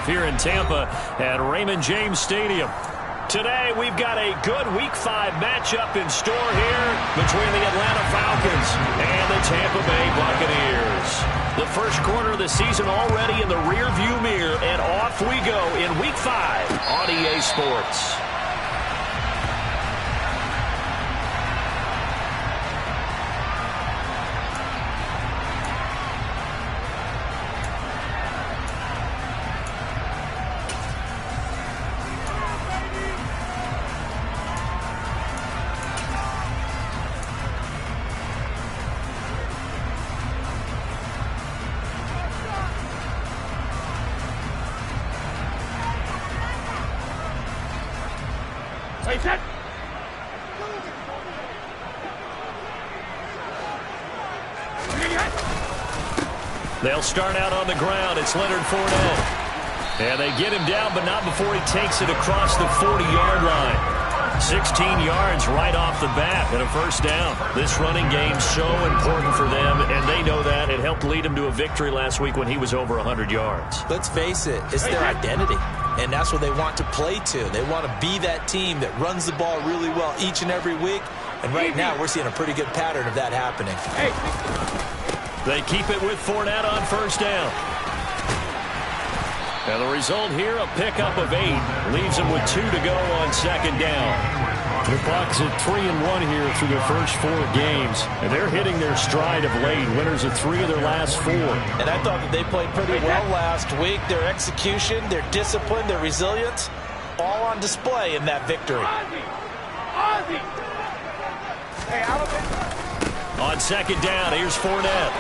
kickoff here in Tampa at Raymond James Stadium. Today, we've got a good Week 5 matchup in store here between the Atlanta Falcons and the Tampa Bay Buccaneers. The first quarter of the season already in the rearview mirror, and off we go in Week 5 on EA Sports. They'll start out on the ground. It's Leonard Fournette. And they get him down, but not before he takes it across the 40-yard line. 16 yards right off the bat and a first down. This running game so important for them, and they know that. It helped lead them to a victory last week when he was over 100 yards. Let's face it, it's their identity, and that's what they want to play to. They want to be that team that runs the ball really well each and every week, and right now we're seeing a pretty good pattern of that happening. They keep it with Fournette on first down. And the result here, a pickup of 8. Leaves them with 2 to go on second down. The Bucs at 3-1 here through their first 4 games. And they're hitting their stride of late. Winners of 3 of their last 4. And I thought that they played pretty well last week. Their execution, their discipline, their resilience, all on display in that victory. On second down, here's Fournette.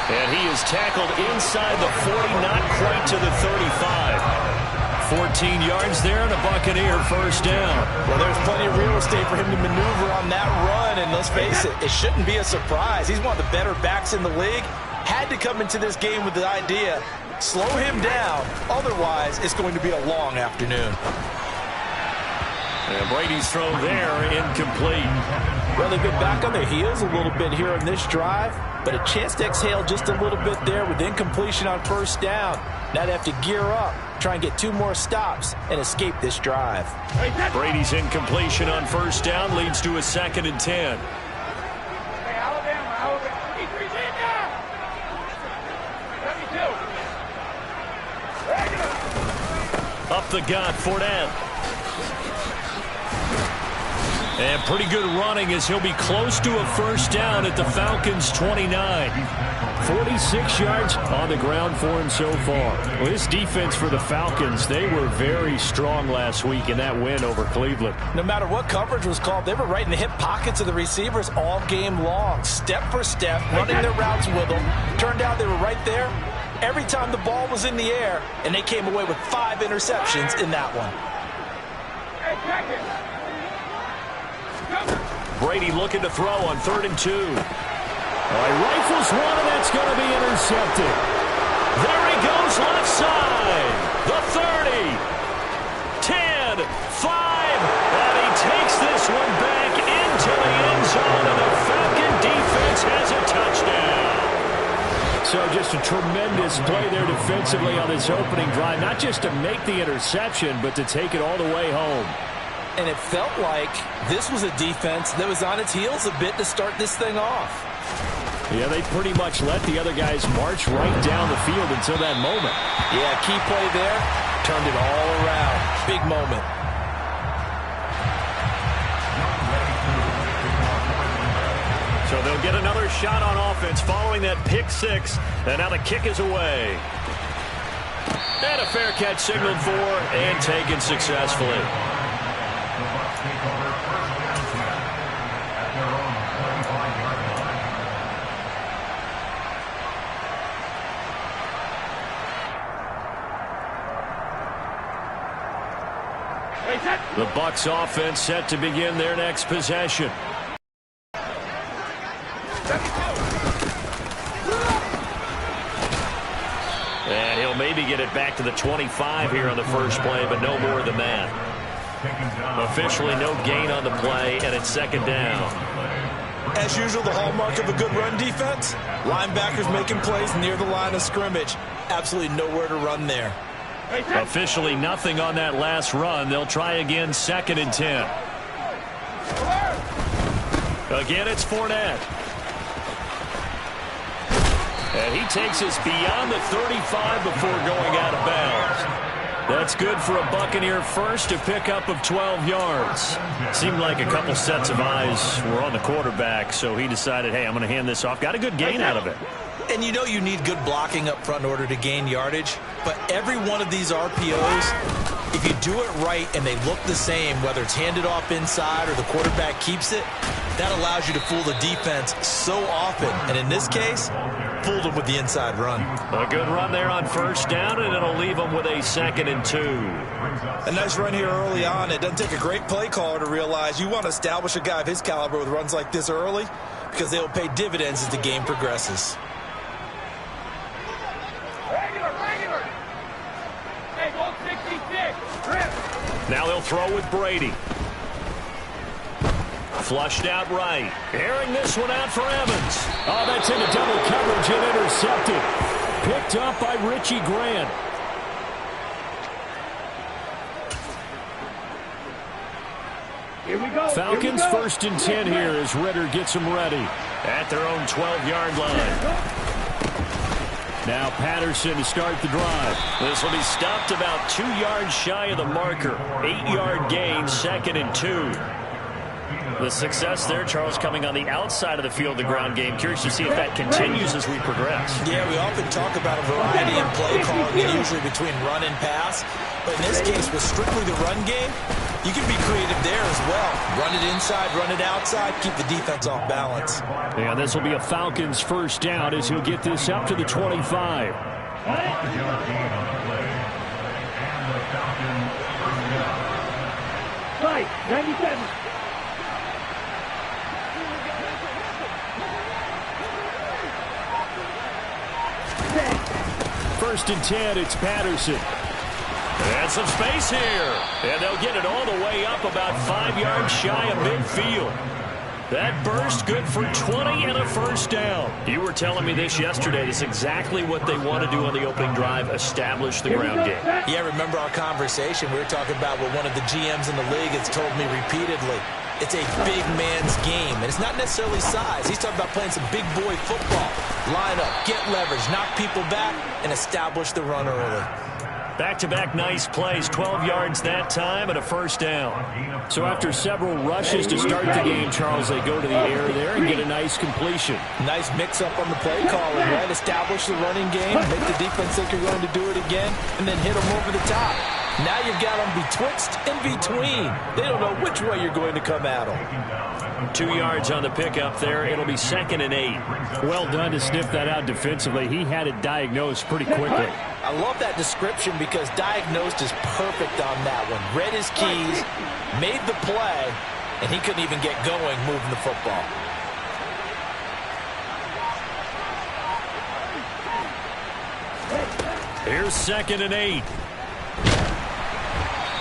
And he is tackled inside the 40, not quite to the 35. 14 yards there and a Buccaneer first down. Well, there's plenty of real estate for him to maneuver on that run, and let's face it, it shouldn't be a surprise. He's one of the better backs in the league. Had to come into this game with the idea, slow him down, otherwise it's going to be a long afternoon. And Brady's throw there, incomplete. Well, they've been back on their heels a little bit here on this drive, but a chance to exhale just a little bit there with incompletion on first down. Now they have to gear up, try and get 2 more stops, and escape this drive. Brady's incompletion on first down leads to a 2nd and 10. Up the gut, Fournette. And pretty good running as he'll be close to a first down at the Falcons' 29. 46 yards on the ground for him so far. Well, this defense for the Falcons, they were very strong last week in that win over Cleveland. No matter what coverage was called, they were right in the hip pockets of the receivers all game long. Step for step, running their routes with them. Turned out they were right there every time the ball was in the air, and they came away with 5 interceptions in that one. Brady looking to throw on 3rd and 2. He rifles one, and that's going to be intercepted. There he goes, left side. The 30, 10, 5, and he takes this one back into the end zone, and the Falcon defense has a touchdown. So just a tremendous play there defensively on this opening drive, not just to make the interception, but to take it all the way home. And it felt like this was a defense that was on its heels a bit to start this thing off. Yeah, they pretty much let the other guys march right down the field until that moment. Yeah, key play there. Turned it all around. Big moment. So they'll get another shot on offense following that pick 6. And now the kick is away. And a fair catch signaled for and taken successfully. The Bucs offense set to begin their next possession. And he'll maybe get it back to the 25 here on the first play, but no more than that. Officially no gain on the play, and it's 2nd down. As usual, the hallmark of a good run defense, linebackers making plays near the line of scrimmage. Absolutely nowhere to run there. Officially nothing on that last run. They'll try again, 2nd and 10. Again, it's Fournette. And he takes us beyond the 35 before going out of bounds. That's good for a Buccaneer first, a pickup of 12 yards. Seemed like a couple sets of eyes were on the quarterback, so he decided, hey, I'm going to hand this off. Got a good gain out of it. And you know you need good blocking up front in order to gain yardage, but every one of these RPOs, if you do it right and they look the same, whether it's handed off inside or the quarterback keeps it, that allows you to fool the defense so often. And in this case, fooled them with the inside run. A good run there on 1st down, and it'll leave them with a 2nd and 2. A nice run here early on. It doesn't take a great play caller to realize you want to establish a guy of his caliber with runs like this early because they'll pay dividends as the game progresses. Now they'll throw with Brady. Flushed out right. Airing this one out for Evans. Oh, that's into double coverage and intercepted. Picked up by Richie Grant. Here we go. Falcons 1st and 10 here as Ritter gets them ready at their own 12-yard line. Now Patterson to start the drive. This will be stopped about 2 yards shy of the marker. 8-yard gain, 2nd and 2. The success there, Charles, coming on the outside of the field, the ground game. Curious to see if that continues as we progress. Yeah, we often talk about a variety in play calling, usually between run and pass. But in this case, with strictly the run game, you can be creative there as well. Run it inside, run it outside, keep the defense off balance. Yeah, this will be a Falcons 1st down as he'll get this up to the 25. Right, 97. First and 10, it's Patterson. And some space here. And they'll get it all the way up about 5 yards shy of midfield. That burst good for 20 and a 1st down. You were telling me this yesterday. This is exactly what they want to do on the opening drive, establish the ground game. Yeah, remember our conversation. We were talking about what one of the GMs in the league has told me repeatedly. It's a big man's game, and it's not necessarily size. He's talking about playing some big boy football. Line up, get leverage, knock people back, and establish the run early. Back-to-back nice plays, 12 yards that time and a 1st down. So after several rushes to start the game, Charles, they go to the air there and get a nice completion. Nice mix-up on the play calling, right? Establish the running game, make the defense think you're going to do it again, and then hit them over the top. Now you've got them betwixt and between. They don't know which way you're going to come at them. 2 yards on the pickup there. It'll be 2nd and 8. Well done to sniff that out defensively. He had it diagnosed pretty quickly. I love that description because diagnosed is perfect on that one. Read his keys, made the play, and he couldn't even get going moving the football. Here's 2nd and 8.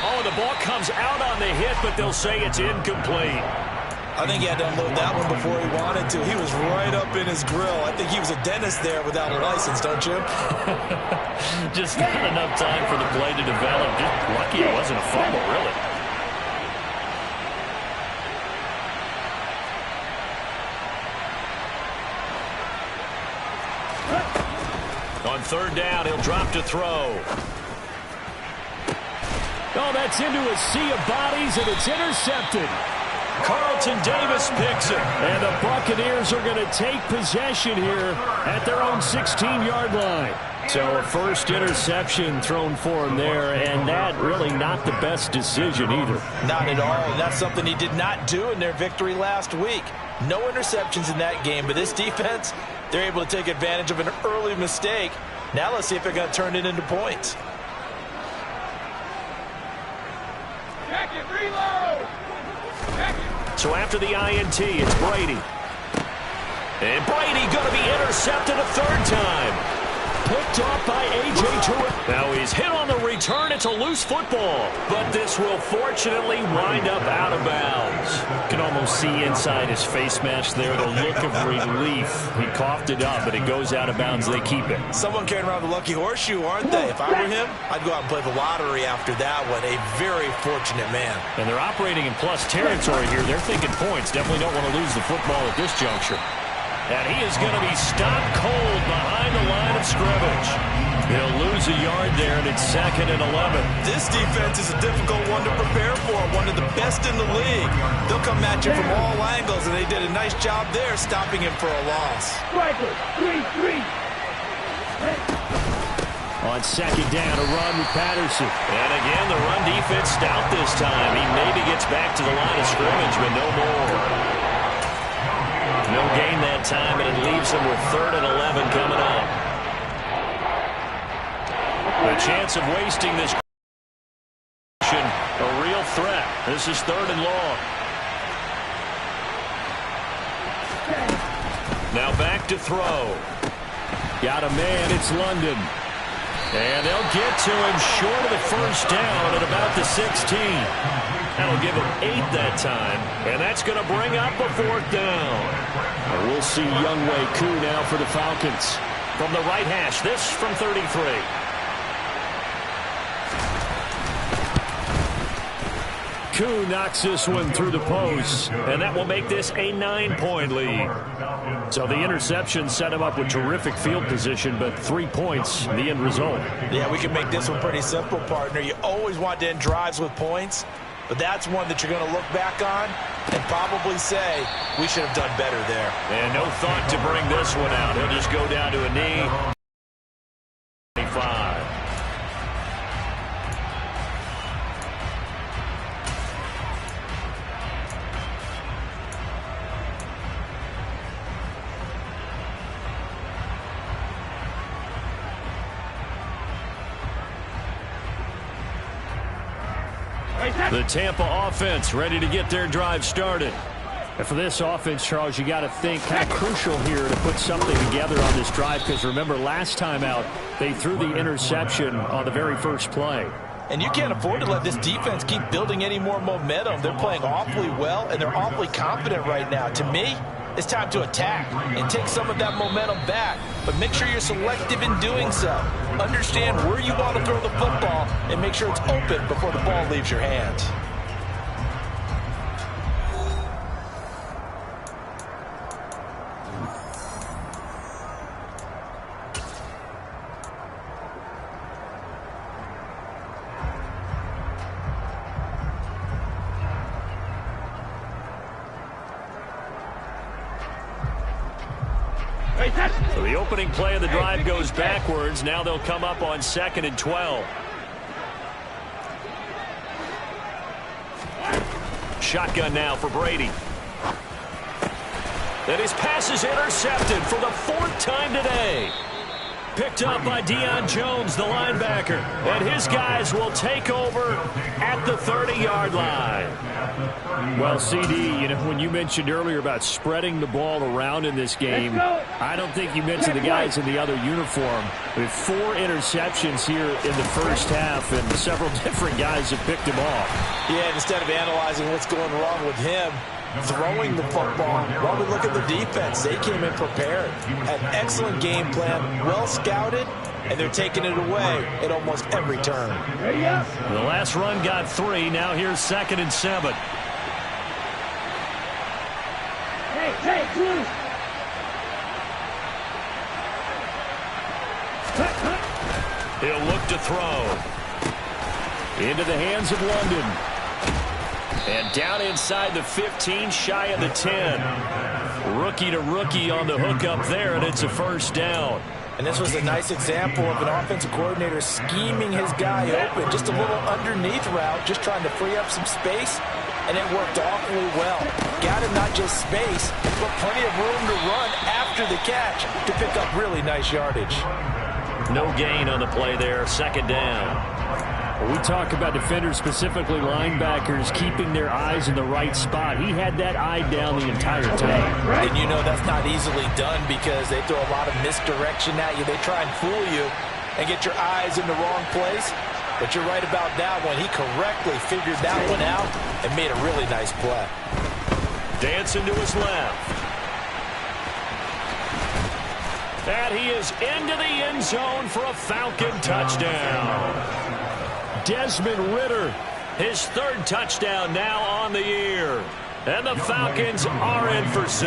Oh, the ball comes out on the hit, but they'll say it's incomplete. I think he had to unload that one before he wanted to. He was right up in his grill. I think he was a dentist there without a license, don't you? Just not enough time for the play to develop. Just lucky it wasn't a fumble, really. On 3rd down, he'll drop to throw. Oh, that's into a sea of bodies, and it's intercepted. Carlton Davis picks it. And the Buccaneers are going to take possession here at their own 16-yard line. So a first interception thrown for him there, and that really not the best decision either. Not at all, and that's something he did not do in their victory last week. No interceptions in that game, but this defense, they're able to take advantage of an early mistake. Now let's see if they're going to turn it into points. Check it, reload. Check it. So after the INT, it's Brady. And Brady going to be intercepted a 3rd time. Picked off by A.J. Terrell. Now he's hit on the return. return. It's a loose football, but this will fortunately wind up out of bounds. You can almost see inside his face mask there the look of relief. He coughed it up, but it goes out of bounds. They keep it. Someone carrying around the lucky horseshoe, aren't they? If I were him, I'd go out and play the lottery after that one. A very fortunate man. And they're operating in plus territory here. They're thinking points. Definitely don't want to lose the football at this juncture. And he is going to be stopped cold behind the line of scrimmage. He'll lose a yard there, and it's 2nd and 11. This defense is a difficult one to prepare for, one of the best in the league. They'll come at you from all angles, and they did a nice job there stopping him for a loss. Striker, 3-3. On 2nd down, a run with Patterson. And again, the run defense stout this time. He maybe gets back to the line of scrimmage, but no more. No gain that time, and it leaves him with 3rd and 11 coming up. A chance of wasting this a real threat. This is 3rd and long. Now back to throw. Got a man, it's London. And they'll get to him short of the first down at about the 16. That'll give him 8 that time, and that's going to bring up a 4th down. And we'll see Younghoe Koo now for the Falcons. From the right hash, this from 33. Koo knocks this one through the post, and that will make this a 9-point lead. So the interception set him up with terrific field position, but 3 points, the end result. Yeah, we can make this one pretty simple, partner. You always want to end drives with points, but that's one that you're going to look back on and probably say, we should have done better there. And no thought to bring this one out. He'll just go down to a knee. 25. The Tampa offense ready to get their drive started. And for this offense, Charles, you got to think kind of crucial here to put something together on this drive, because remember last time out they threw the interception on the very first play. And you can't afford to let this defense keep building any more momentum. They're playing awfully well, and they're awfully confident right now. To me, it's time to attack and take some of that momentum back. But make sure you're selective in doing so. Understand where you want to throw the football and make sure it's open before the ball leaves your hands. So the opening play of the drive goes backwards. Now they'll come up on 2nd and 12. Shotgun now for Brady. And his pass is intercepted for the 4th time today. Picked up by Deion Jones, the linebacker. And his guys will take over at the 30-yard line. Well, CD, you know, when you mentioned earlier about spreading the ball around in this game, I don't think you mentioned the guys in the other uniform. With 4 interceptions here in the first half, and several different guys have picked him off. Yeah, and instead of analyzing what's going wrong with him, throwing the football, while we look at the defense, they came in prepared. Had an excellent game plan, well scouted, and they're taking it away at almost every turn. The last run got 3. Now here's 2nd and 7. Hey, loose. He'll look to throw. Into the hands of London. And down inside the 15, shy of the 10. Rookie to rookie on the hook up there, and it's a 1st down. And this was a nice example of an offensive coordinator scheming his guy open. Just a little underneath route, just trying to free up some space, and it worked awfully well. Got him not just space, but plenty of room to run after the catch to pick up really nice yardage. No gain on the play there, 2nd down. We talk about defenders, specifically linebackers, keeping their eyes in the right spot. He had that eye down the entire time. And you know that's not easily done because they throw a lot of misdirection at you. They try and fool you and get your eyes in the wrong place. But you're right about that one. He correctly figured that one out and made a really nice play. Dancing to his left. And he is into the end zone for a Falcon touchdown. Desmond Ridder, his third touchdown now on the year. And the Falcons are in for 6.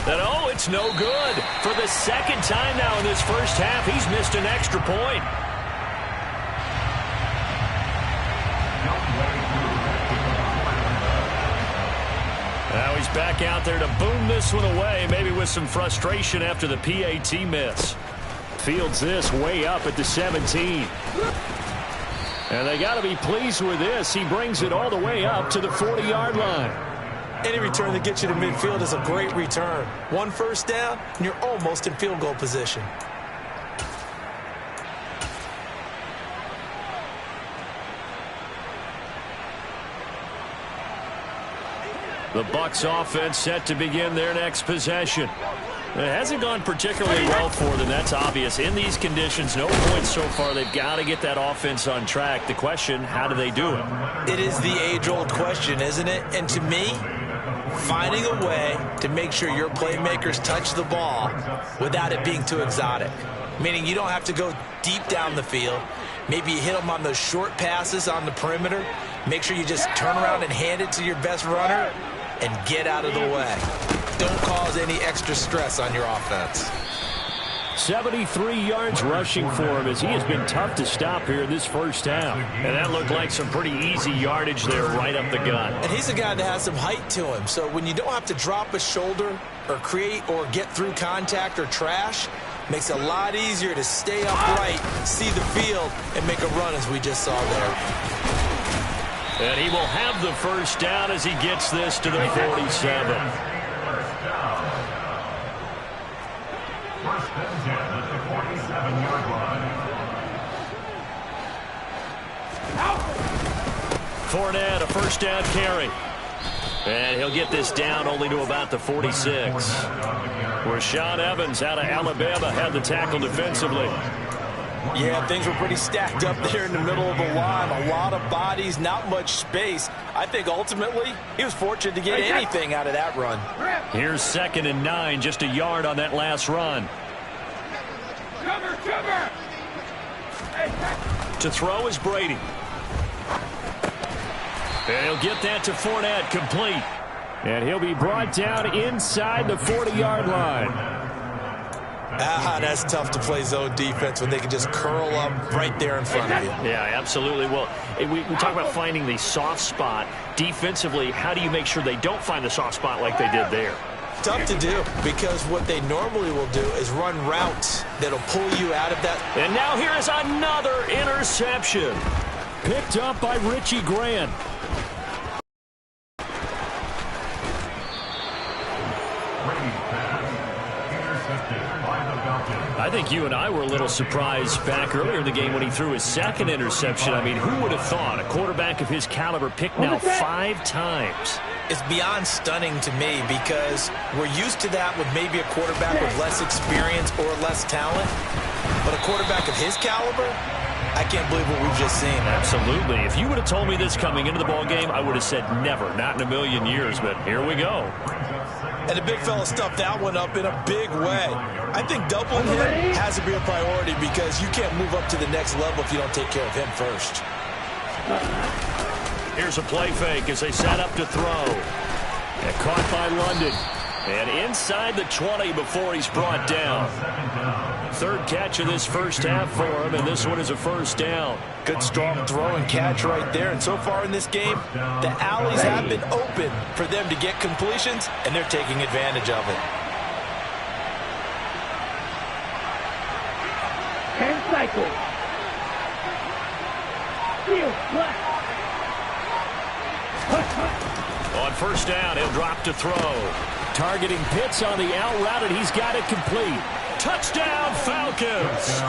And oh, it's no good. For the second time now in this first half, he's missed an extra point. Now he's back out there to boom this one away, maybe with some frustration after the PAT miss. Fields this way up at the 17. And they got to be pleased with this. He brings it all the way up to the 40-yard line. Any return that gets you to midfield is a great return. One first down, and you're almost in field goal position. The Bucs offense set to begin their next possession. It hasn't gone particularly well for them, that's obvious. In these conditions, no points so far. They've got to get that offense on track. The question, how do they do it? It is the age-old question, isn't it? And to me, finding a way to make sure your playmakers touch the ball without it being too exotic. Meaning you don't have to go deep down the field. Maybe you hit them on those short passes on the perimeter. Make sure you just turn around and hand it to your best runner and get out of the way. Don't cause any extra stress on your offense. 73 yards rushing for him as he has been tough to stop here in this first half. And that looked like some pretty easy yardage there right up the gut. And he's a guy that has some height to him. So when you don't have to drop a shoulder or create or get through contact or trash, makes it a lot easier to stay upright, see the field, and make a run as we just saw there. And he will have the first down as he gets this to the 47. Fournette, a first down carry. And he'll get this down only to about the 46. Rashaan Evans out of Alabama had the tackle defensively. Yeah, things were pretty stacked up there in the middle of the line. A lot of bodies, not much space. I think ultimately he was fortunate to get anything out of that run. Here's 2nd and 9, just a yard on that last run. Cover! To throw is Brady. And he'll get that to Fournette, complete. And he'll be brought down inside the 40-yard line. That's tough to play zone defense when they can just curl up right there in front of you. Yeah, absolutely. Well, we talk about finding the soft spot. Defensively, how do you make sure they don't find the soft spot like they did there? Tough to do, because what they normally will do is run routes that'll pull you out of that. And now here is another interception. Picked up by Richie Grant. I think you and I were a little surprised back earlier in the game when he threw his second interception. I mean, who would have thought a quarterback of his caliber picked now 5 times? It's beyond stunning to me, because we're used to that with maybe a quarterback with less experience or less talent. But a quarterback of his caliber, I can't believe what we've just seen. Absolutely. If you would have told me this coming into the ballgame, I would have said never, not in a million years. But here we go. And the big fella stuffed that one up in a big way. I think doubling him has to be a priority, because you can't move up to the next level if you don't take care of him first. Here's a play fake as they set up to throw. And caught by London. And inside the 20 before he's brought down. 3rd catch of this first half for him, and this one is a first down. Good strong throw and catch right there. And so far in this game, the alleys have been open for them to get completions, and they're taking advantage of it. 10 cycles. Field left. On first down, he'll drop to throw. Targeting Pitts on the out route, and he's got it complete. Touchdown, Falcons!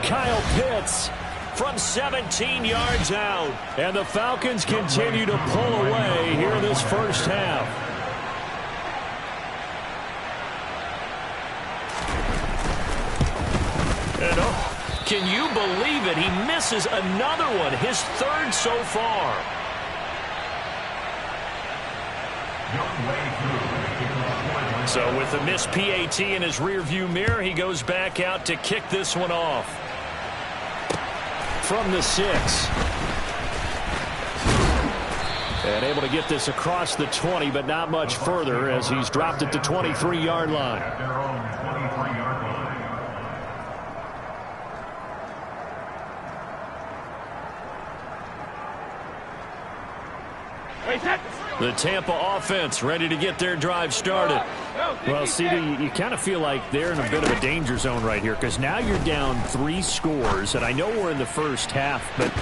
Kyle Pitts from 17 yards out. And the Falcons continue to pull away here in this first half. Can you believe it? He misses another one, his third so far. So with the missed PAT in his rearview mirror, he goes back out to kick this one off. From the 6. And able to get this across the 20, but not much further as he's dropped it to 23-yard line. The Tampa offense ready to get their drive started. Well, CD, you kind of feel like they're in a bit of a danger zone right here because now you're down 3 scores, and I know we're in the first half, but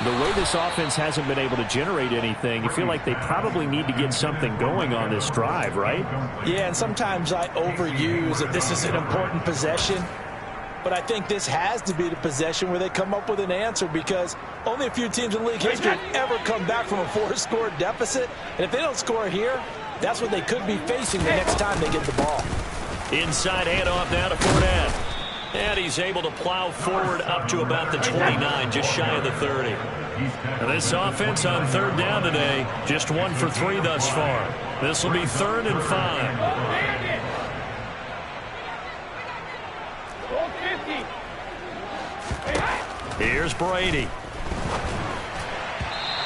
the way this offense hasn't been able to generate anything, you feel like they probably need to get something going on this drive, right? Yeah, and sometimes I overuse that this is an important possession. But I think this has to be the possession where they come up with an answer because only a few teams in league history have ever come back from a 4-score deficit. And if they don't score here, that's what they could be facing the next time they get the ball. Inside handoff now to Fournette. And he's able to plow forward up to about the 29, just shy of the 30. Now this offense on third down today, just 1 for 3 thus far. This will be 3rd and 5. Here's Brady.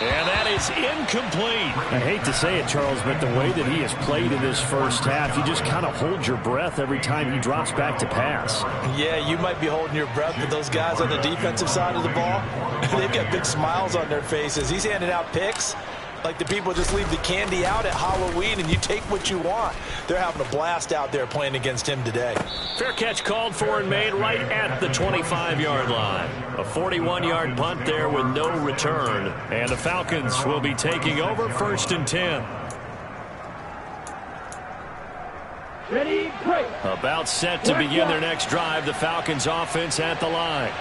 And that is incomplete. I hate to say it, Charles, but the way that he has played in this first half, you just kind of hold your breath every time he drops back to pass. Yeah, you might be holding your breath, but those guys on the defensive side of the ball, they've got big smiles on their faces. He's handing out picks like the people just leave the candy out at Halloween and you take what you want. They're having a blast out there playing against him today. Fair catch called for and made right at the 25-yard line. A 41-yard punt there with no return. And the Falcons will be taking over 1st and 10. Ready, break. About set to begin their next drive. The Falcons offense at the line.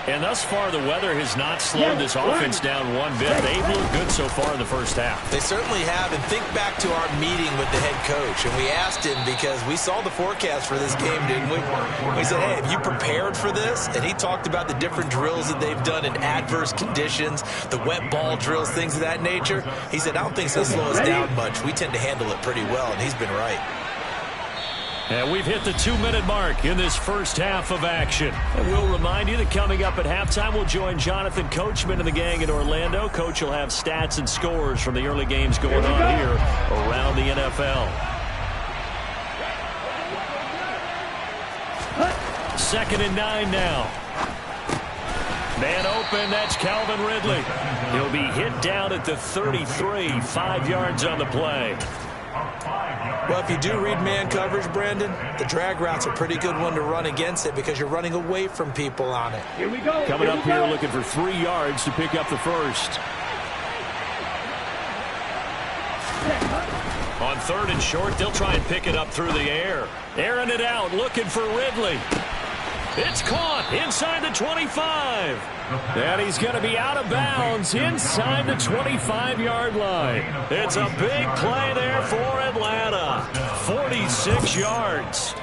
And thus far, the weather has not slowed this offense down one bit. They've looked good so far in the first half. They certainly have. And think back to our meeting with the head coach. And we asked him because we saw the forecast for this game, didn't we? We said, hey, have you prepared for this? And he talked about the different drills that they've done in adverse conditions, the wet ball drills, things of that nature. He said, I don't think it's going to slow us down much. We tend to handle it pretty well, and he's been right. And we've hit the 2-minute mark in this first half of action. And we'll remind you that coming up at halftime, we'll join Jonathan Coachman and the gang in Orlando. Coach will have stats and scores from the early games going on here around the NFL. 2nd and 9 now. Man open, that's Calvin Ridley. He'll be hit down at the 33, 5 yards on the play. Well, if you do read man coverage, Brandon, the drag route's a pretty good one to run against it because you're running away from people on it. Here we go. Coming up here looking for 3 yards to pick up the first. On 3rd and short, they'll try and pick it up through the air. Airing it out, looking for Ridley. It's caught inside the 25. And he's going to be out of bounds inside the 25-yard line. It's a big play there for Atlanta. 46 yards.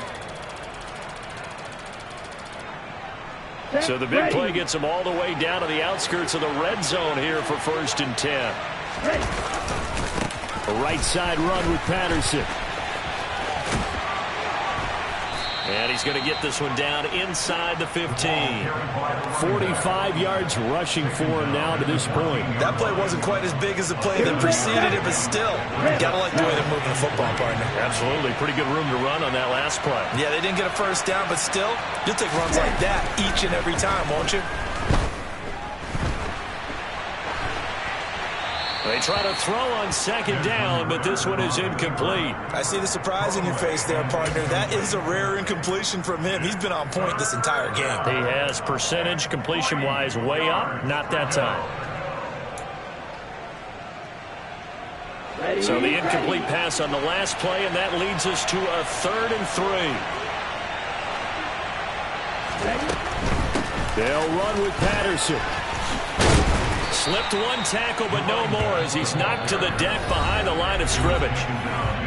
So the big play gets them all the way down to the outskirts of the red zone here for 1st and 10. A right side run with Patterson. And he's going to get this one down inside the 15. 45 yards rushing for him now to this point. That play wasn't quite as big as the play that preceded it, but still, you got to like the way they're moving the football, partner. Absolutely. Pretty good room to run on that last play. Yeah, they didn't get a first down, but still, you'll take runs like that each and every time, won't you? They try to throw on 2nd down, but this one is incomplete. I see the surprise in your face there, partner. That is a rare incompletion from him. He's been on point this entire game. He has percentage completion-wise way up, not that time. So the incomplete pass on the last play, and that leads us to a 3rd and 3. They'll run with Patterson. Slipped one tackle, but no more as he's knocked to the deck behind the line of scrimmage.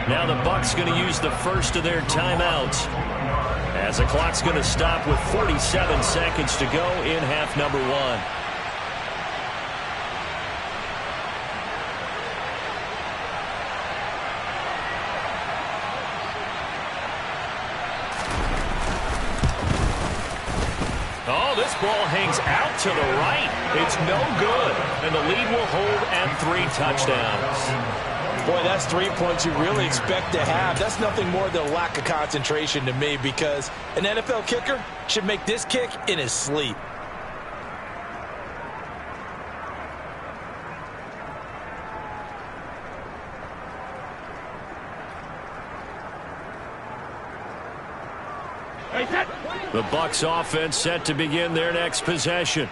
Now the Bucs going to use the first of their timeouts, as the clock's going to stop with 47 seconds to go in half number one. Oh, this ball hangs out to the right. It's no good, and the lead will hold at 3 touchdowns. Boy, that's 3 points you really expect to have. That's nothing more than a lack of concentration to me, because an NFL kicker should make this kick in his sleep. The Bucs offense set to begin their next possession.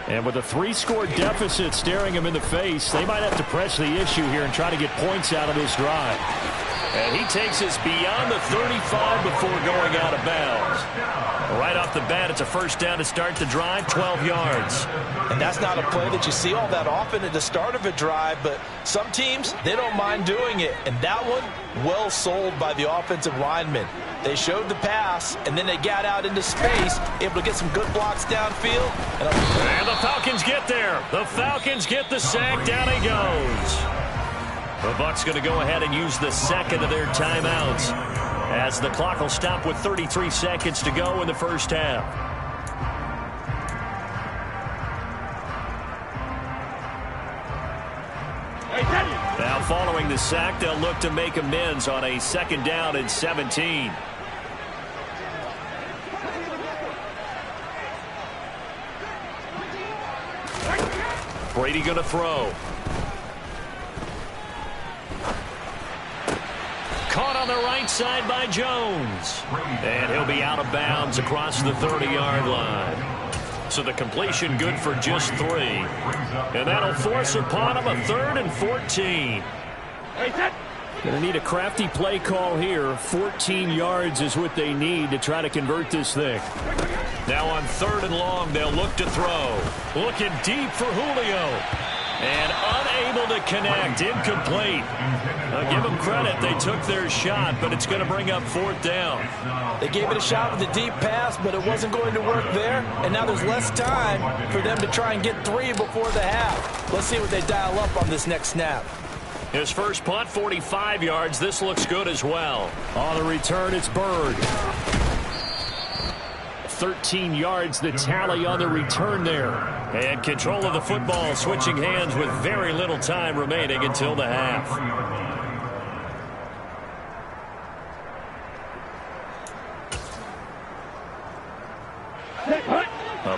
And with a 3-score deficit staring him in the face, they might have to press the issue here and try to get points out of this drive. And he takes us beyond the 35 before going out of bounds. Right off the bat, it's a first down to start the drive, 12 yards. And that's not a play that you see all that often at the start of a drive, but some teams, they don't mind doing it. And that one, well sold by the offensive lineman. They showed the pass, and then they got out into space, able to get some good blocks downfield. And the Falcons get there. The Falcons get the sack. Down he goes. The Bucs going to go ahead and use the second of their timeouts, as the clock will stop with 33 seconds to go in the first half. Now following the sack, they'll look to make amends on a 2nd down and 17. Brady going to throw. Caught on the right side by Jones. And he'll be out of bounds across the 30-yard line. So the completion good for just 3. And that'll force upon him a 3rd and 14. Going to need a crafty play call here. 14 yards is what they need to try to convert this thing. Now on 3rd and long, they'll look to throw. Looking deep for Julio. And unable to connect. Incomplete. Give them credit. They took their shot, but it's going to bring up 4th down. They gave it a shot with a deep pass, but it wasn't going to work there. And now there's less time for them to try and get 3 before the half. Let's see what they dial up on this next snap. His first punt, 45 yards. This looks good as well. On the return, it's Bird. 13 yards, the tally on the return there. And control of the football, switching hands with very little time remaining until the half.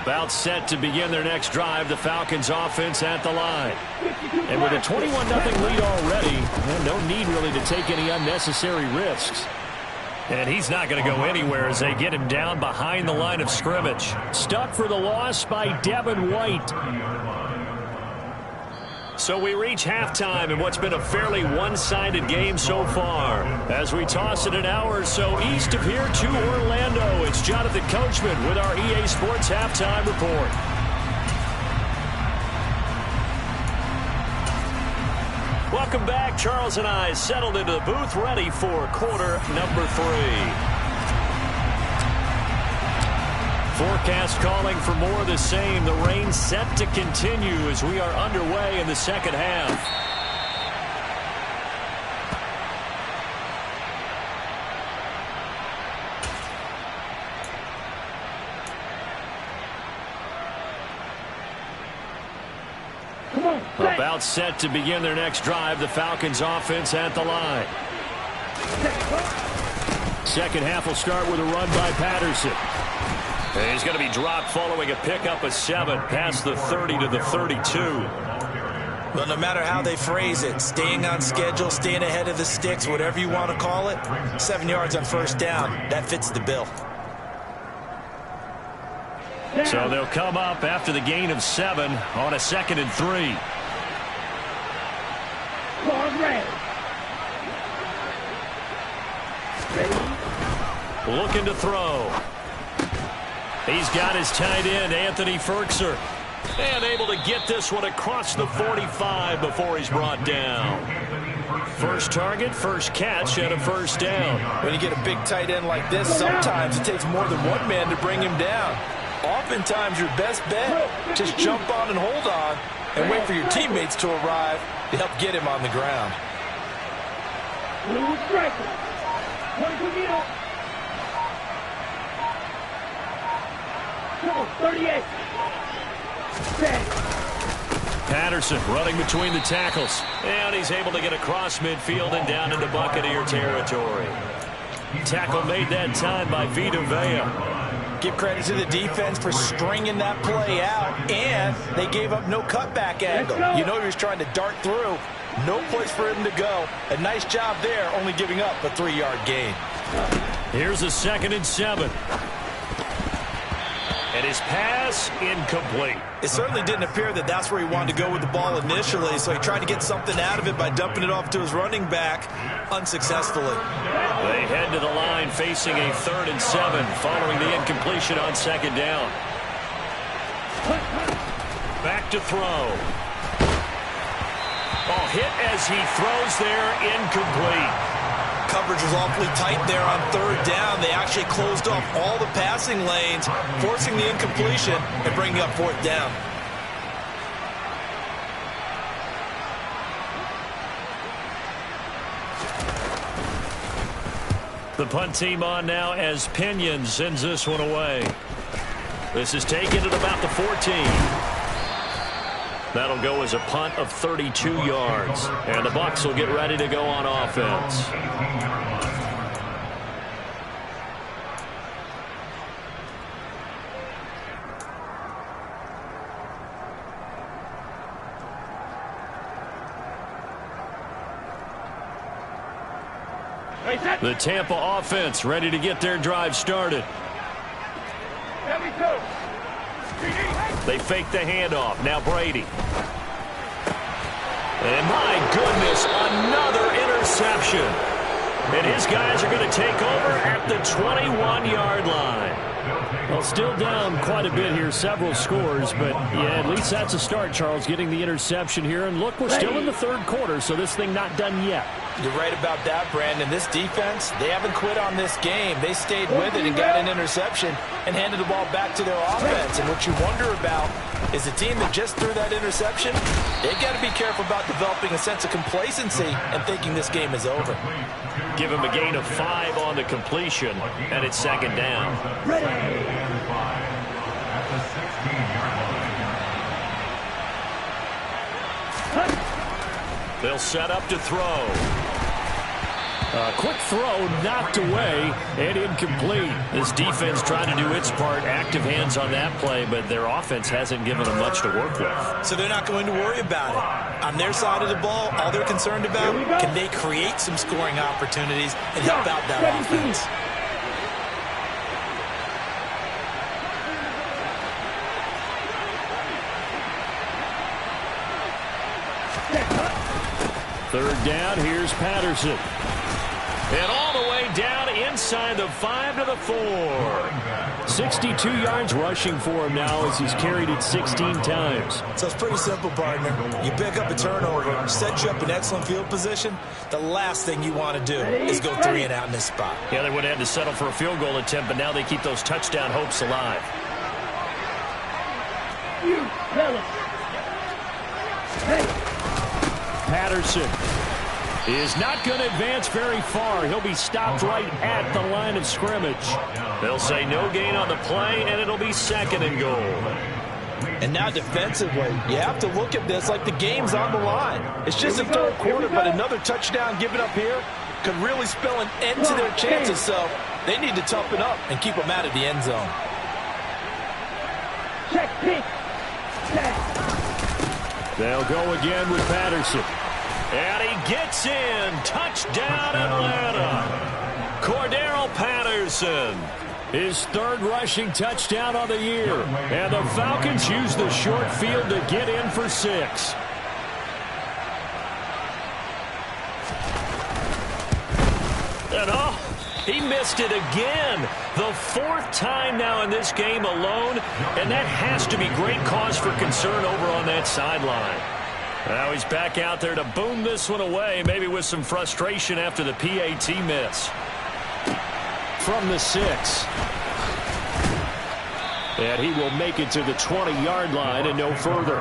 About set to begin their next drive, the Falcons offense at the line. And with a 21-0 lead already, no need really to take any unnecessary risks. And he's not going to go anywhere as they get him down behind the line of scrimmage. Stuck for the loss by Devin White. So we reach halftime in what's been a fairly one-sided game so far. As we toss it an hour or so east of here to Orlando, it's Jonathan Coachman with our EA Sports Halftime Report. Welcome back. Charles and I settled into the booth, ready for quarter number 3. Forecast calling for more of the same. The rain set to continue as we are underway in the second half. About set to begin their next drive, the Falcons offense at the line. Second half will start with a run by Patterson. And he's going to be dropped following a pickup of 7 past the 30 to the 32. Well, no matter how they phrase it, staying on schedule, staying ahead of the sticks, whatever you want to call it, 7 yards on first down, that fits the bill. So they'll come up after the gain of 7 on a 2nd and 3. Looking to throw. He's got his tight end, Anthony Ferkser. And able to get this one across the 45 before he's brought down. First target, first catch, and a first down. When you get a big tight end like this, sometimes it takes more than one man to bring him down. Oftentimes, your best bet, just jump on and hold on and wait for your teammates to arrive to help get him on the ground. 38. Patterson running between the tackles. And he's able to get across midfield and down into Buccaneer territory. Tackle made that time by Vita Vea. Give credit to the defense for stringing that play out, and they gave up no cutback angle. You know he was trying to dart through. No place for him to go. A nice job there, only giving up a 3-yard gain. Here's a 2nd and 7. And his pass incomplete. It certainly didn't appear that that's where he wanted to go with the ball initially, so he tried to get something out of it by dumping it off to his running back unsuccessfully. They head to the line facing a 3rd and 7 following the incompletion on 2nd down. Back to throw. Ball hit as he throws there, incomplete. Coverage was awfully tight there on 3rd down. They actually closed off all the passing lanes, forcing the incompletion and bringing up 4th down. The punt team on now as Pinion sends this one away. This is taken at about the 14. That'll go as a punt of 32 yards. And the Bucs will get ready to go on offense. The Tampa offense ready to get their drive started. They fake the handoff. Now Brady. And my goodness, another interception. And his guys are going to take over at the 21-yard line. Well, still down quite a bit here, several scores, but yeah, at least that's a start, Charles, getting the interception here. And look, we're still in the 3rd quarter, so this thing not done yet. You're right about that, Brandon. This defense, they haven't quit on this game. They stayed with it and got an interception and handed the ball back to their offense. And what you wonder about is the team that just threw that interception, they got to be careful about developing a sense of complacency and thinking this game is over. Give him a gain of 5 on the completion, and it's 2nd down. They'll set up to throw. A quick throw knocked away and incomplete. This defense trying to do its part, active hands on that play, but their offense hasn't given them much to work with. So they're not going to worry about it. On their side of the ball, all they're concerned about, can they create some scoring opportunities and help out that offense? Third down, here's Patterson. And all the way down inside the 5 to the 4. 62 yards rushing for him now as he's carried it 16 times. So it's pretty simple, partner. You pick up a turnover, set you up in excellent field position. The last thing you want to do is go 3 and out in this spot. Yeah, they would have had to settle for a field goal attempt, but now they keep those touchdown hopes alive. Patterson is not going to advance very far. He'll be stopped right at the line of scrimmage. They'll say no gain on the play, and it'll be 2nd and goal. And now defensively, you have to look at this like the game's on the line. It's just the 3rd quarter, but another touchdown given up here could really spell an end to their chances. So they need to toughen up and keep them out of the end zone. They'll go again with Patterson. And he gets in. Touchdown, Atlanta. Cordero Patterson. His 3rd rushing touchdown on the year. And the Falcons use the short field to get in for 6. And He missed it again. The fourth time now in this game alone, and that has to be great cause for concern over on that sideline. Now he's back out there to boom this one away, maybe with some frustration after the PAT miss. From the 6. And he will make it to the 20-yard line and no further.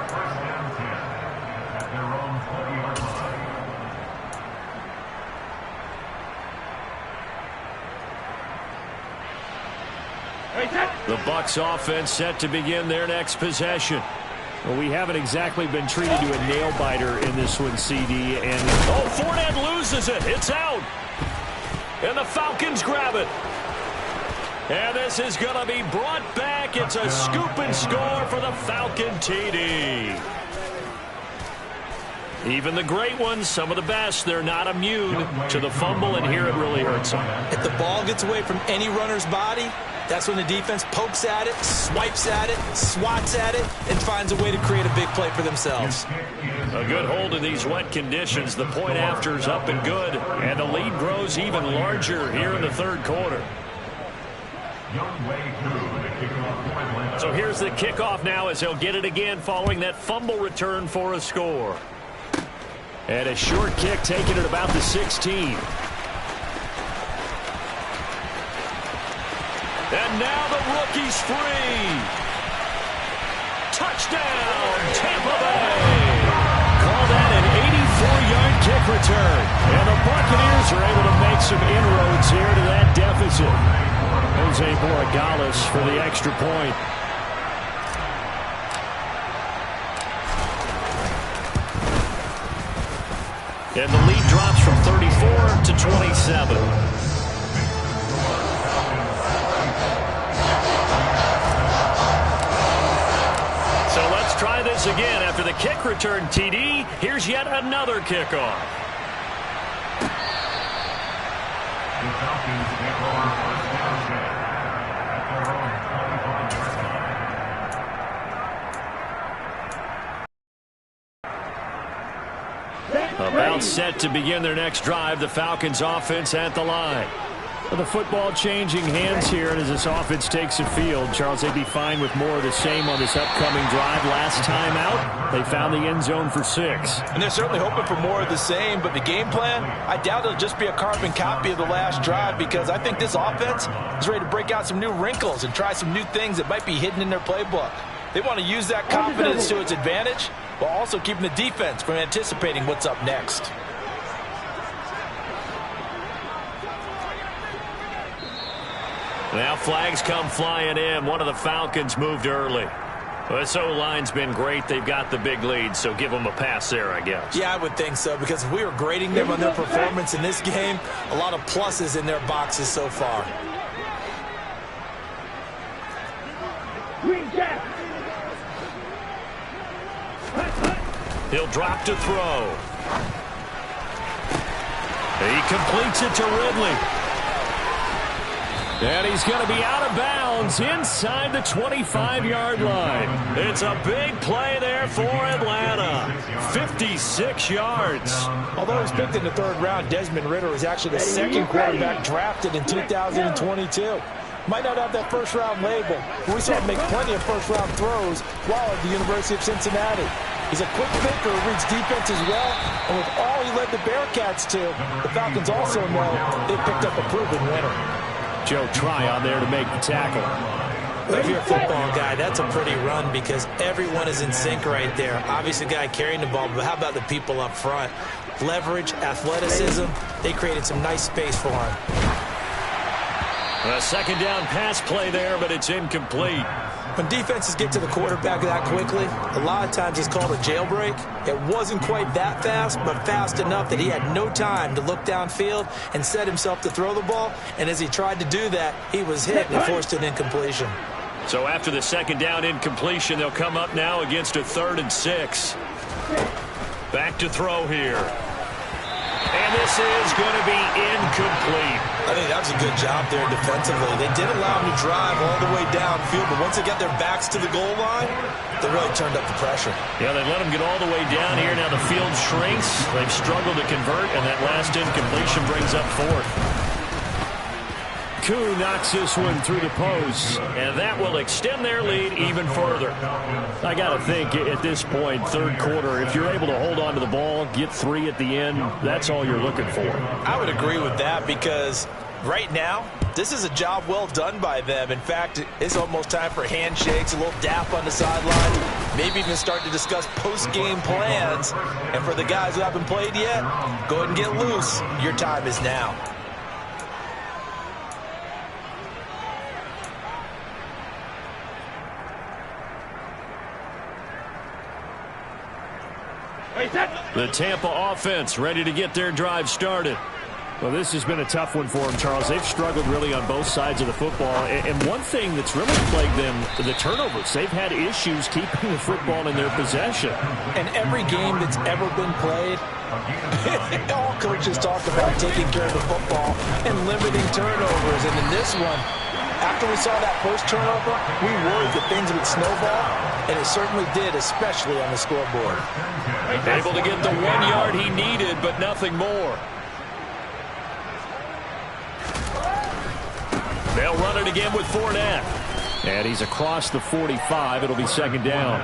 The Bucs offense set to begin their next possession. Well, we haven't exactly been treated to a nail-biter in this one, CD. And Fournette loses it. It's out. And the Falcons grab it. And this is going to be brought back. It's a scoop and score for the Falcon TD. Even the great ones, some of the best, they're not immune to the fumble, and here it really hurts them. If the ball gets away from any runner's body, that's when the defense pokes at it, swipes at it, swats at it, and finds a way to create a big play for themselves. A good hold in these wet conditions. The point after is up and good, and the lead grows even larger here in the third quarter. So here's the kickoff now as he'll get it again following that fumble return for a score. And a short kick taken at about the 16. And now the rookie's free. Touchdown, Tampa Bay. Call that an 84-yard kick return. And the Buccaneers are able to make some inroads here to that deficit. Jose Borregales for the extra point. And the lead drops from 34 to 27. So let's try this again. After the kick return TD, here's yet another kickoff. The Falcons get on first down at their own 25-yard line. About set to begin their next drive, the Falcons offense at the line. The football changing hands here, and as this offense takes the field, Charles, they'd be fine with more of the same on this upcoming drive. Last time out, they found the end zone for 6. And they're certainly hoping for more of the same, but the game plan, I doubt it'll just be a carbon copy of the last drive, because I think this offense is ready to break out some new wrinkles and try some new things that might be hidden in their playbook. They want to use that confidence to its advantage, while also keeping the defense from anticipating what's up next. Now flags come flying in. One of the Falcons moved early. Well, this O-line's been great. They've got the big lead, so give them a pass there, I guess. Yeah, I would think so, because if we were grading them on their performance in this game, a lot of pluses in their boxes so far. He'll drop to throw. He completes it to Ridley. And he's going to be out of bounds inside the 25-yard line. It's a big play there for Atlanta. 56 yards. Although he's picked in the third round, Desmond Ridder is actually the second quarterback drafted in 2022. Might not have that first-round label, but we saw him make plenty of first-round throws while at the University of Cincinnati. He's a quick thinker who reads defense as well, and with all he led the Bearcats to, the Falcons also know they picked up a proven winner. Joe Tryon there to make the tackle. Well, if you're a football guy, that's a pretty run because everyone is in sync right there. Obviously, the guy carrying the ball, but how about the people up front? Leverage, athleticism, they created some nice space for him. A second down pass play there, but it's incomplete. When defenses get to the quarterback that quickly, a lot of times it's called a jailbreak. It wasn't quite that fast, but fast enough that he had no time to look downfield and set himself to throw the ball. And as he tried to do that, he was hit and forced an incompletion. So after the second down incompletion, they'll come up now against a 3rd and 6. Back to throw here. And this is going to be incomplete. I think that was a good job there defensively. They did allow him to drive all the way downfield, but once they got their backs to the goal line, they really turned up the pressure. Yeah, they let him get all the way down here. Now the field shrinks. They've struggled to convert, and that last incompletion brings up 4th. Koo knocks this one through the post, and that will extend their lead even further. I got to think at this point, third quarter, if you're able to hold on to the ball, get 3 at the end, that's all you're looking for. I would agree with that because right now, this is a job well done by them. In fact, it's almost time for handshakes, a little dap on the sideline, maybe even start to discuss post-game plans. And for the guys who haven't played yet, go ahead and get loose. Your time is now. The Tampa offense ready to get their drive started. Well, this has been a tough one for them, Charles. They've struggled really on both sides of the football. And one thing that's really plagued them, the turnovers. They've had issues keeping the football in their possession. And every game that's ever been played, all coaches talk about taking care of the football and limiting turnovers. And in this one, after we saw that first turnover, we worried that things would snowball, and it certainly did, especially on the scoreboard. Able to get the 1 yard he needed, but nothing more. They'll run it again with Fournette. And he's across the 45. It'll be second down.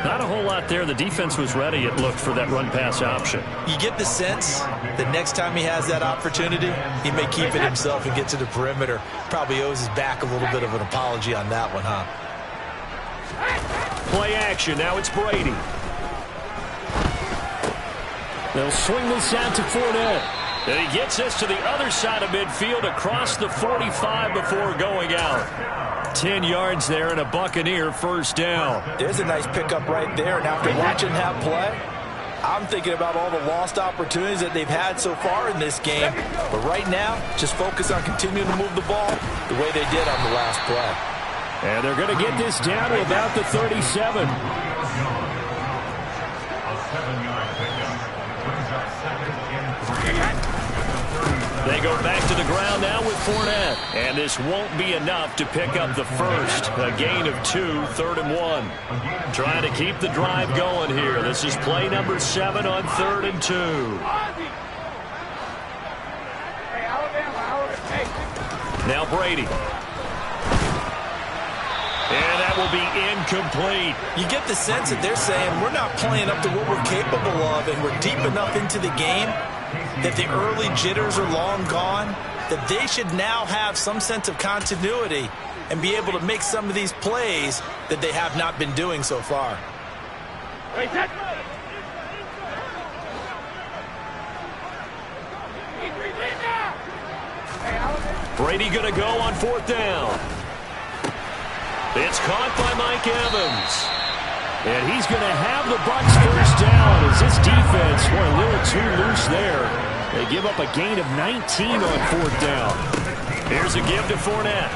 Not a whole lot there. The defense was ready, it looked, for that run-pass option. You get the sense that next time he has that opportunity, he may keep it himself and get to the perimeter. Probably owes his back a little bit of an apology on that one, huh? Play action. Now it's Brady. They'll swing this out to Fournette. And he gets this to the other side of midfield across the 45 before going out. 10 yards there and a Buccaneer first down. There's a nice pickup right there. And after watching that play, I'm thinking about all the lost opportunities that they've had so far in this game. But right now, just focus on continuing to move the ball the way they did on the last play. And they're going to get this down to about the 37. They go back to the ground now with Fournette. And this won't be enough to pick up the first. A gain of 2, 3rd and 1. Trying to keep the drive going here. This is play number 7 on 3rd and 2. Now Brady. And that will be incomplete. You get the sense that they're saying we're not playing up to what we're capable of, and we're deep enough into the game that the early jitters are long gone, that they should now have some sense of continuity and be able to make some of these plays that they have not been doing so far. Brady going to go on 4th down. It's caught by Mike Evans. And he's going to have the Bucs first down as this defense, boy, a little too loose there. They give up a gain of 19 on 4th down. Here's a give to Fournette.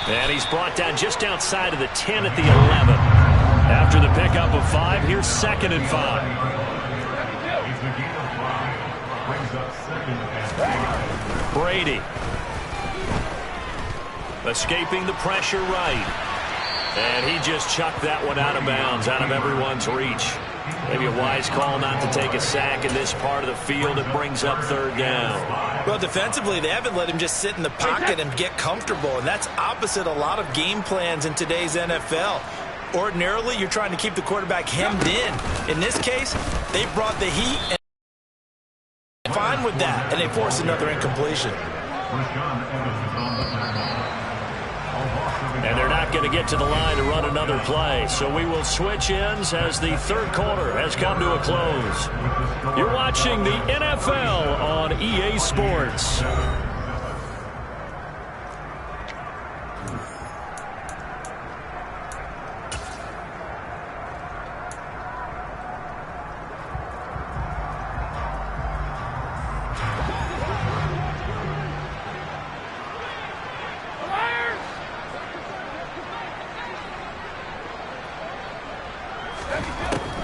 And he's brought down just outside of the 10 at the 11. After the pickup of 5, here's 2nd and 5. Brady. Escaping the pressure right. And he just chucked that one out of bounds, out of everyone's reach. Maybe a wise call not to take a sack in this part of the field. It brings up 3rd down. Well, defensively, they haven't let him just sit in the pocket and get comfortable, and that's opposite a lot of game plans in today's NFL. Ordinarily, you're trying to keep the quarterback hemmed in. In this case, they brought the heat and fine with that, and they forced another incompletion. And they're not going to get to the line to run another play. So we will switch ends as the 3rd quarter has come to a close. You're watching the NFL on EA Sports.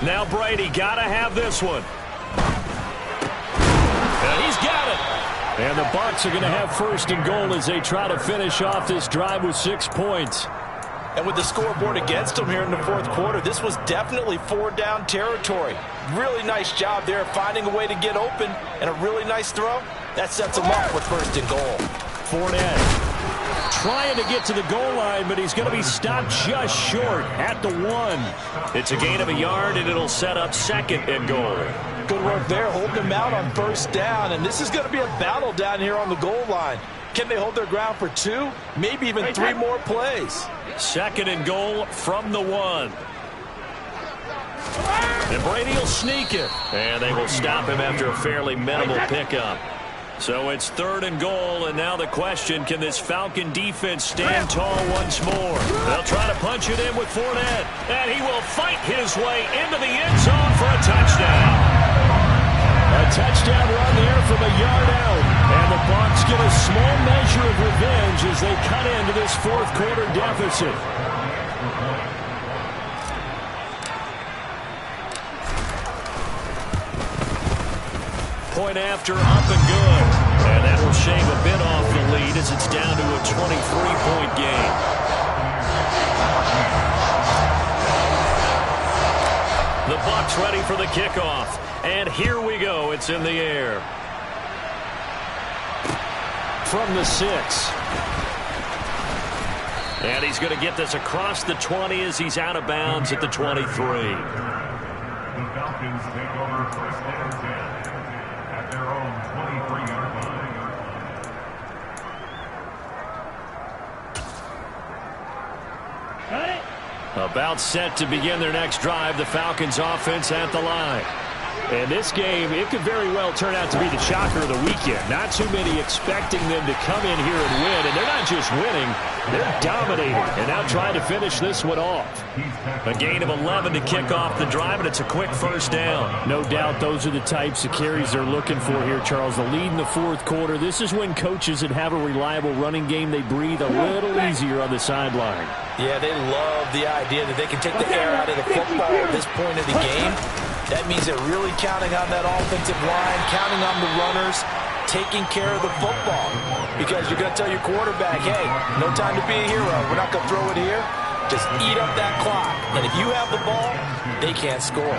Now Brady got to have this one. And he's got it. And the Bucs are going to have 1st and goal as they try to finish off this drive with 6 points. And with the scoreboard against them here in the 4th quarter, this was definitely 4-down territory. Really nice job there finding a way to get open, and a really nice throw That sets him up with first and goal. Fournette trying to get to the goal line, but he's going to be stopped just short at the 1. It's a gain of a yard, and it'll set up second and goal. Good work there, holding them out on first down, and this is going to be a battle down here on the goal line. Can they hold their ground for 2, maybe even 3 more plays? Second and goal from the 1. And Brady will sneak it, and they will stop him after a fairly minimal pickup. So it's third and goal, and now the question, can this Falcon defense stand tall once more? They'll try to punch it in with Fournette, and he will fight his way into the end zone for a touchdown. A touchdown run there from a yard out, and the Bucs get a small measure of revenge as they cut into this fourth quarter deficit. Point after, up and good. And that will shave a bit off the lead as it's down to a 23-point game. The Bucs ready for the kickoff. And here we go. It's in the air. From the 6. And he's going to get this across the 20 as he's out of bounds at the 23. The Falcons take over first and 10. Their own 23-yard line. About set to begin their next drive, the Falcons offense at the line. And this game, it could very well turn out to be the shocker of the weekend. Not too many expecting them to come in here and win. And they're not just winning, they're dominating. And now trying to finish this one off. A gain of 11 to kick off the drive, and it's a quick first down. No doubt those are the types of carries they're looking for here, Charles. The lead in the fourth quarter. This is when coaches that have a reliable running game, they breathe a little easier on the sideline. Yeah, they love the idea that they can take the air out of the football at this point of the game. That means they're really counting on that offensive line, counting on the runners, taking care of the football. Because you're going to tell your quarterback, hey, no time to be a hero. We're not going to throw it here. Just eat up that clock. And if you have the ball, they can't score.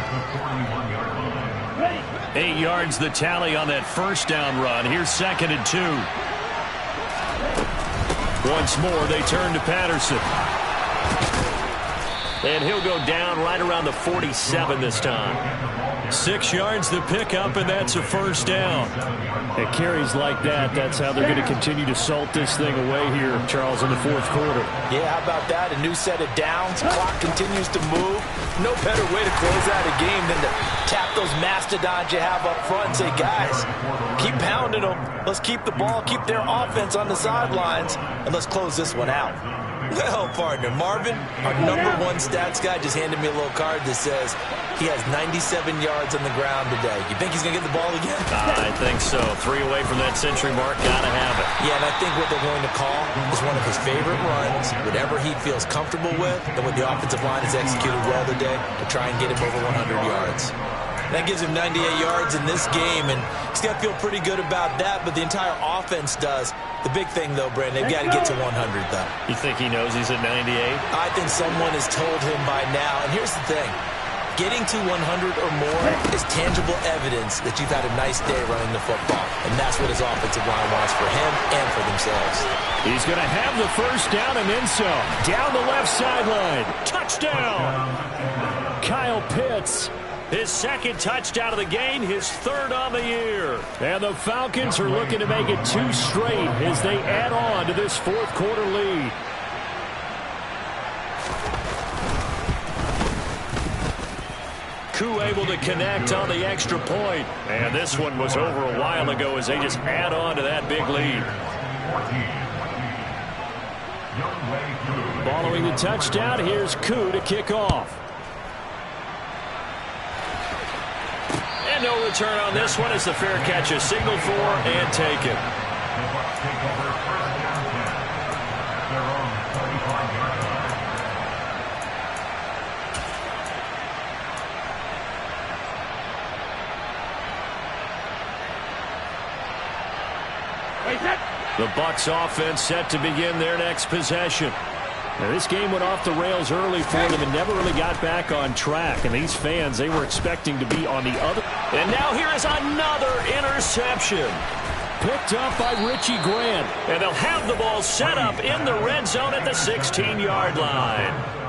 8 yards the tally on that first down run. Here's second and 2. Once more, they turn to Patterson. And he'll go down right around the 47 this time. 6 yards the pickup, and that's a first down. It carries like that. That's how they're going to continue to salt this thing away here, Charles, in the fourth quarter. Yeah, how about that? A new set of downs. Clock continues to move. No better way to close out a game than to tap those mastodons you have up front and say, guys, keep pounding them. Let's keep the ball, keep their offense on the sidelines, and let's close this one out. Well, partner, Marvin, our #1 stats guy, just handed me a little card that says he has 97 yards on the ground today. You think he's going to get the ball again? I think so. 3 away from that century mark. Got to have it. Yeah, and I think what they're going to call is one of his favorite runs, whatever he feels comfortable with, and what the offensive line has executed well today to try and get him over 100 yards. That gives him 98 yards in this game, and he's got to feel pretty good about that, but the entire offense does. The big thing, though, Brandon, they've got to get to 100, though. You think he knows he's at 98? I think someone has told him by now, and here's the thing. Getting to 100 or more is tangible evidence that you've had a nice day running the football, and that's what his offensive line wants for him and for themselves. He's going to have the first down and then some. Down the left sideline. Touchdown! Kyle Pitts. His second touchdown of the game, his third on the year. And the Falcons are looking to make it 2 straight as they add on to this fourth quarter lead. Koo able to connect on the extra point. And this one was over a while ago as they just add on to that big lead. Following the touchdown, here's Koo to kick off. And no return on this one as the fair catch is signaled for and taken. The Bucs offense set to begin their next possession. Now, this game went off the rails early for them and never really got back on track. And these fans, they were expecting to be on the other. And now here is another interception. picked up by Richie Grant. And they'll have the ball set up in the red zone at the 16-yard line.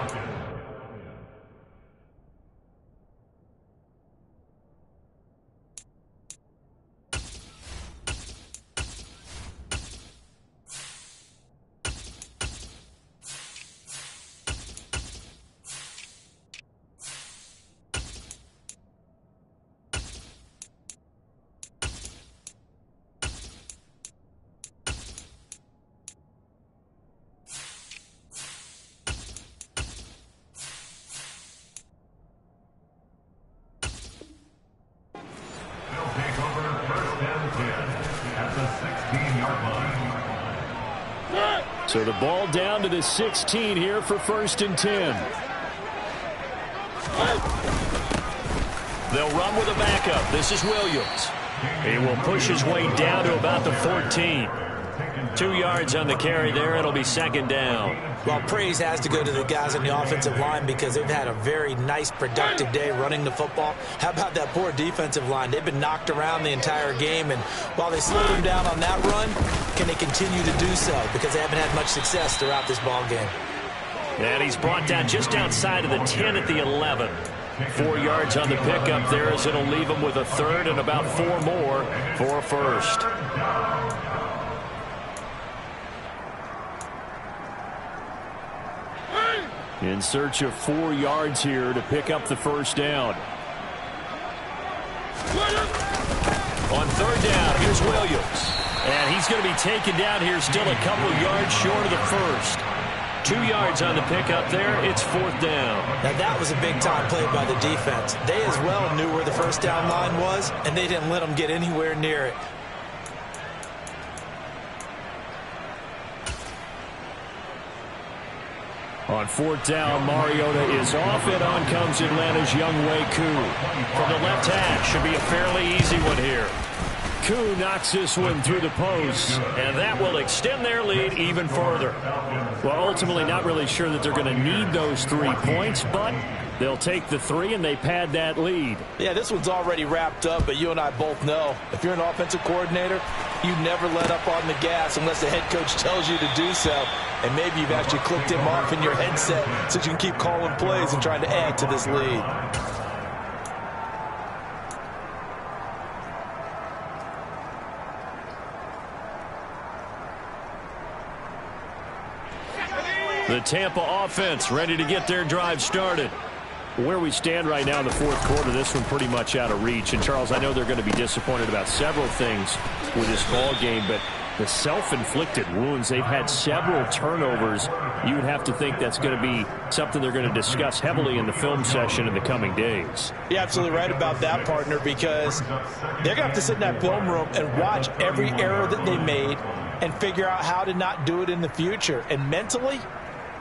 So the ball down to the 16 here for 1st and 10. They'll run with a backup. This is Williams. He will push his way down to about the 14. 2 yards on the carry there. It'll be 2nd down. Well, praise has to go to the guys on the offensive line because they've had a very nice, productive day running the football. How about that poor defensive line? They've been knocked around the entire game, and while they slowed them down on that run, can they continue to do so? Because they haven't had much success throughout this ball game. And he's brought down just outside of the 10 at the 11. 4 yards on the pickup there as it'll leave him with a 3rd and about 4 more for a 1st. In search of 4 yards here to pick up the 1st down. On 3rd down, here's Williams. And he's going to be taken down here still a couple yards short of the 1st. 2 yards on the pickup there. It's 4th down. Now, that was a big-time play by the defense. They as well knew where the 1st down line was, and they didn't let them get anywhere near it. On 4th down, Mariota is off, and on comes Atlanta's Younghoe Koo. From the left hash, should be a fairly easy one here. Koo knocks this one through the post. And that will extend their lead even further. Well, ultimately not really sure that they're going to need those 3 points, but they'll take the 3 and they pad that lead. Yeah, this one's already wrapped up, but you and I both know if you're an offensive coordinator, you never let up on the gas unless the head coach tells you to do so. And maybe you've actually clicked him off in your headset so you can keep calling plays and trying to add to this lead. The Tampa offense ready to get their drive started. Where we stand right now in the 4th quarter, this one pretty much out of reach. And, Charles, I know they're going to be disappointed about several things with this ball game, but the self-inflicted wounds, they've had several turnovers. You would have to think that's going to be something they're going to discuss heavily in the film session in the coming days. You're absolutely right about that, partner, because they're going to have to sit in that film room and watch every error that they made and figure out how to not do it in the future. And mentally,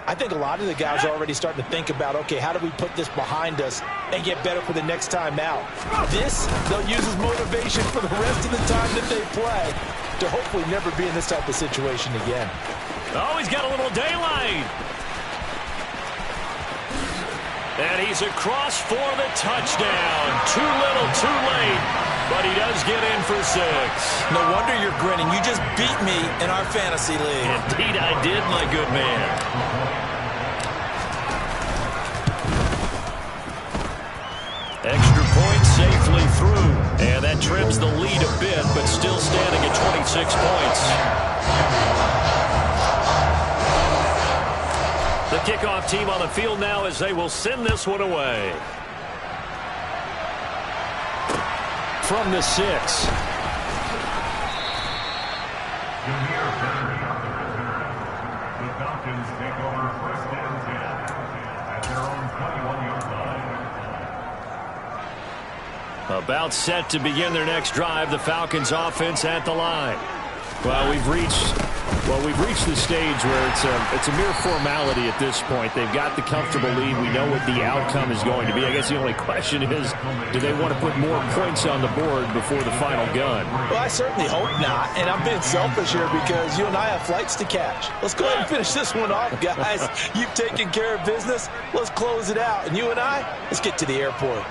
I think a lot of the guys are already starting to think about, okay, how do we put this behind us and get better for the next time out? This, they'll use as motivation for the rest of the time that they play to hopefully never be in this type of situation again. Oh, he's got a little daylight. And he's across for the touchdown. Too little, too late. But he does get in for 6. No wonder you're grinning. You just beat me in our fantasy league. Indeed I did, my good man. Extra point safely through. And that trims the lead a bit, but still standing at 26 points. The kickoff team on the field now as they will send this one away. From the 6. The Falcons take over 1st and 10 at their own 21-yard line. About set to begin their next drive, the Falcons offense at the line. Well, we've reached the stage where it's a mere formality at this point. They've got the comfortable lead. We know what the outcome is going to be. I guess the only question is, do they want to put more points on the board before the final gun? Well, I certainly hope not, and I'm being selfish here because you and I have flights to catch. Let's go ahead and finish this one off, guys. You've taken care of business. Let's close it out, and you and I, let's get to the airport.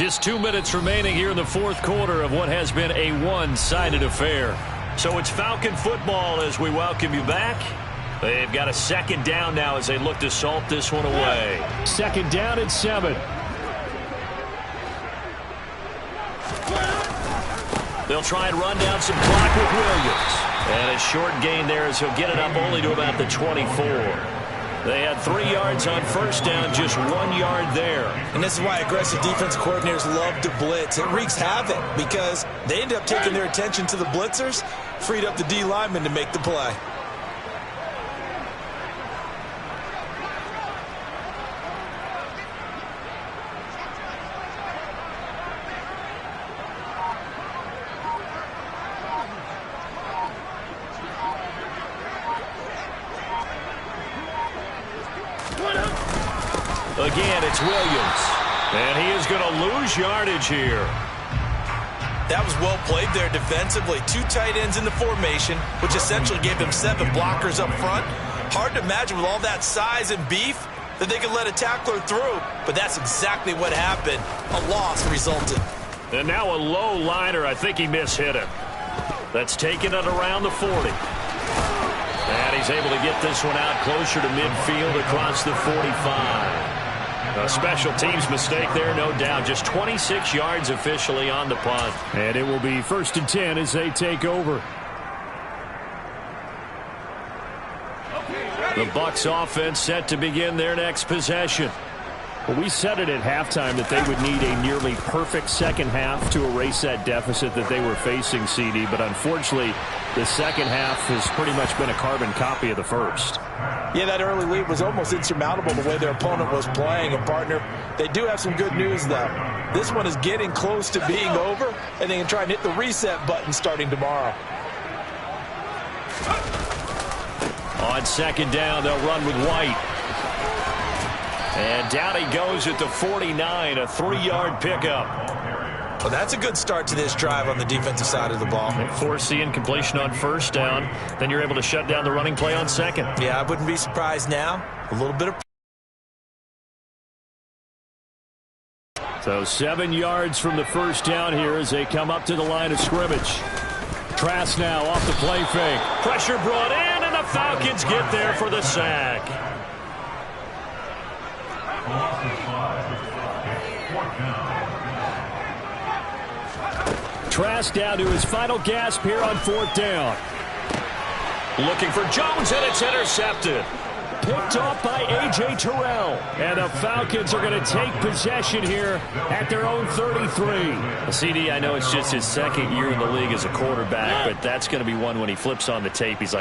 Just 2 minutes remaining here in the fourth quarter of what has been a one-sided affair. So it's Falcon football as we welcome you back. They've got a second down now as they look to salt this one away. Second down and 7. They'll try and run down some clock with Williams. And a short gain there as he'll get it up only to about the 24. They had 3 yards on first down, just 1 yard there. And this is why aggressive defense coordinators love to blitz. It wreaks havoc because they end up taking their attention to the blitzers, freed up the D lineman to make the play. Again, it's Williams. And he is going to lose yardage here. That was well played there defensively. 2 tight ends in the formation, which essentially gave them 7 blockers up front. Hard to imagine with all that size and beef that they could let a tackler through. But that's exactly what happened. A loss resulted. And now a low liner. I think he mishit him. That's taken it around the 40. And he's able to get this one out closer to midfield across the 45. A special teams mistake there, no doubt. Just 26 yards officially on the punt. And it will be 1st and 10 as they take over. The Bucs offense set to begin their next possession. Well, we said it at halftime that they would need a nearly perfect second half to erase that deficit that they were facing, CD. But unfortunately, the second half has pretty much been a carbon copy of the first. Yeah, that early lead was almost insurmountable the way their opponent was playing. And, partner, they do have some good news, though. This one is getting close to being over, and they can try and hit the reset button starting tomorrow. On second down, they'll run with White. And down he goes at the 49, a 3-yard pickup. Well, that's a good start to this drive on the defensive side of the ball. Force the incompletion on first down. Then you're able to shut down the running play on second. Yeah, I wouldn't be surprised now. A little bit of... So 7 yards from the first down here as they come up to the line of scrimmage. Trask now off the play fake. Pressure brought in, and the Falcons get there for the sack. Trask down to his final gasp here on 4th down. Looking for Jones, and it's intercepted. Picked off by A.J. Terrell. And the Falcons are going to take possession here at their own 33. CD, I know it's just his second year in the league as a quarterback, but that's going to be one when he flips on the tape. He's like,